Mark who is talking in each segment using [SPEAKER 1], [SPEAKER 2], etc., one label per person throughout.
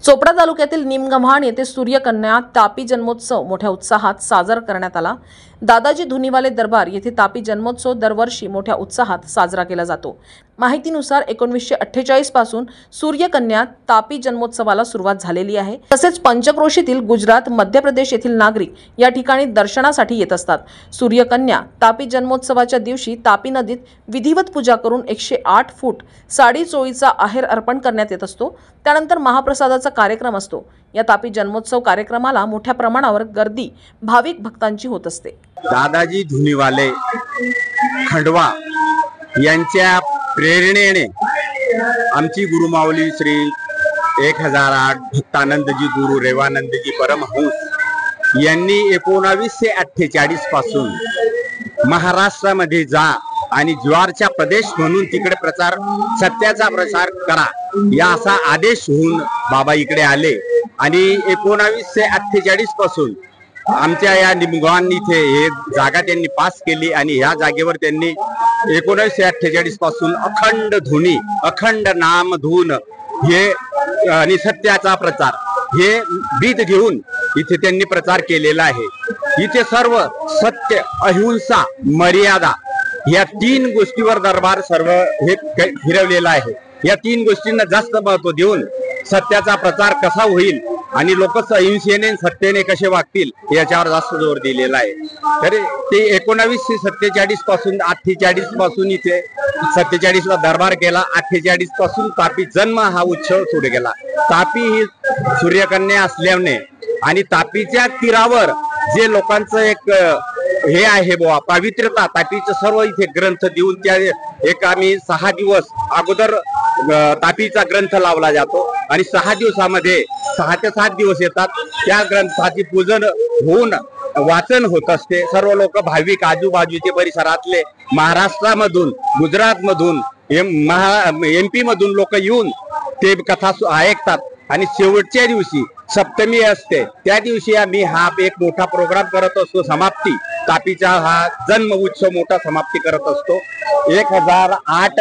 [SPEAKER 1] चोपडा तालुक्यातील निमगव्हाण येथे सूर्यकन्या तापी जन्मोत्सव मोठ्या उत्साहात साजरा करण्यात आला। दादाजी धुनीवाले दरबार येथे तापी जन्मोत्सव दरवर्षी मोठ्या उत्साहात साजरा केला जातो। माहितीनुसार 1948 पासून सूर्यकन्या तापी जन्मोत्सवाला सुरुवात झालेली आहे। तसेच पंचक्रोशीतील गुजरात, मध्य प्रदेश येथील नागरिक या ठिकाणी दर्शनासाठी येत असतात। सूर्यकन्या तापी जन्मोत्सवाच्या दिवशी तापी नदीत विधिवत पूजा करून 108 फूट साडी चोळीचा आहेर अर्पण करण्यात येत असतो। त्यानंतर महाप्रसादाचा कार्यक्रम असतो। या तापी जन्मोत्सव कार्यक्रमाला मोठ्या प्रमाणावर गर्दी भाविक भक्तांची होत असते।
[SPEAKER 2] दादाजी धुनीवाले खंडवा यांच्या प्रेरणेने आमची गुरुमाऊली श्री 1008 भक्तानंदजी गुरु रेवानंदजी परमहंस यांनी 1948 पासून महाराष्ट्रामध्ये जा आणि ज्वारचा प्रदेश म्हणून तिकडे प्रचार सत्याचा प्रसार करा या असा आदेश होऊन बाबा इकडे आले आणि 1948 पासून आमच्या या निमगव्हाण इथे हे जागा त्यांनी पास केली आणि या जागेवर त्यांनी 1948 पासून अखंड धुनी, अखंड नाम धून हे आणि सत्याचा प्रचार हे बीज घेऊन इथे त्यांनी प्रचार केलेला आहे। इथे सर्व सत्य, अहिंसा, मर्यादा या 3 गोष्टीवर दरबार सर्व हे फिरवलेला आहे। या 3 गोष्टींना जास्त महत्त्व देऊन सत्याचा प्रचार कसा होईल आणि लोक अहिंसेने सत्तेने कसे वागतील याच्यावर जास्त जोर दिलेला आहे। तर ते 1947 पासून 48 पासून इथे 47 ला दरबार केला। 48 पासून तापी जन्म हा उत्सव सुरू केला। तापी ही सूर्यकन्या असल्याने आणि तापीच्या तीरावर जे लोकांचं एक हे आहे बुवा पवित्रता, तापीचे सर्व इथे ग्रंथ देऊन त्या एक आम्ही 6 दिवस अगोदर तापीचा ग्रंथ लावला जातो आणि 6 दिवसामध्ये 6 ते 7 दिवस येतात। त्या ग्रंथाची पूजन होऊन वाचन होत असते। सर्व लोक भाविक आजूबाजूचे परिसरातले महाराष्ट्रामधून, गुजरातमधून, MP मधून लोक येऊन ते कथा ऐकतात आणि शेवटच्या दिवशी सप्तमी असते त्या दिवशी आम्ही हा एक मोठा प्रोग्राम करत असतो। समाप्ती तापीचा हा जन्म उत्सव मोठा समाप्ती करत असतो। 1008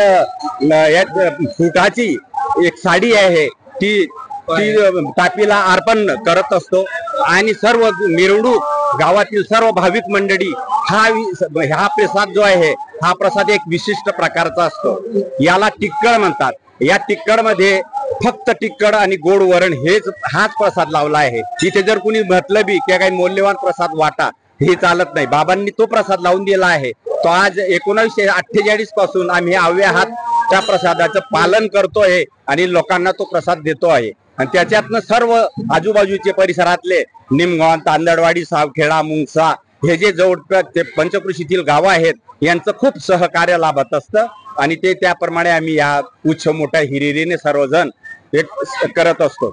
[SPEAKER 2] फुटाची एक साडी आहे ती तापीला अर्पण करत असतो आणि सर्व मिरवणूक गावातील सर्व भाविक मंडळी हा प्रसाद जो आहे हा प्रसाद एक विशिष्ट प्रकारचा असतो। याला टिक्कड म्हणतात। या टिक्कड मध्ये फक्त टिक्कड आणि गोड वरण हाच प्रसाद लावला आहे। इथे जर कुणी म्हटलं बी की काही मौल्यवान प्रसाद वाटा हे चालत नाही। बाबांनी तो प्रसाद लावून दिला आहे। तो आज 1948 पासून आम्ही अव्या हात त्या प्रसादाचं पालन करतोय आणि लोकांना तो प्रसाद देतो आहे। आणि त्याच्यातनं सर्व आजूबाजूचे परिसरातले निमगव्हाण, तांदळवाडी, सावखेडा, मुंगसा हे जे जवळपास पंचक्रोशीतील गाव आहेत यांचं खूप सहकार्य लाभत असतं आणि ते त्याप्रमाणे आम्ही या उत्सव मोठ्या हिरिरीने सर्वजण एक करत असतो।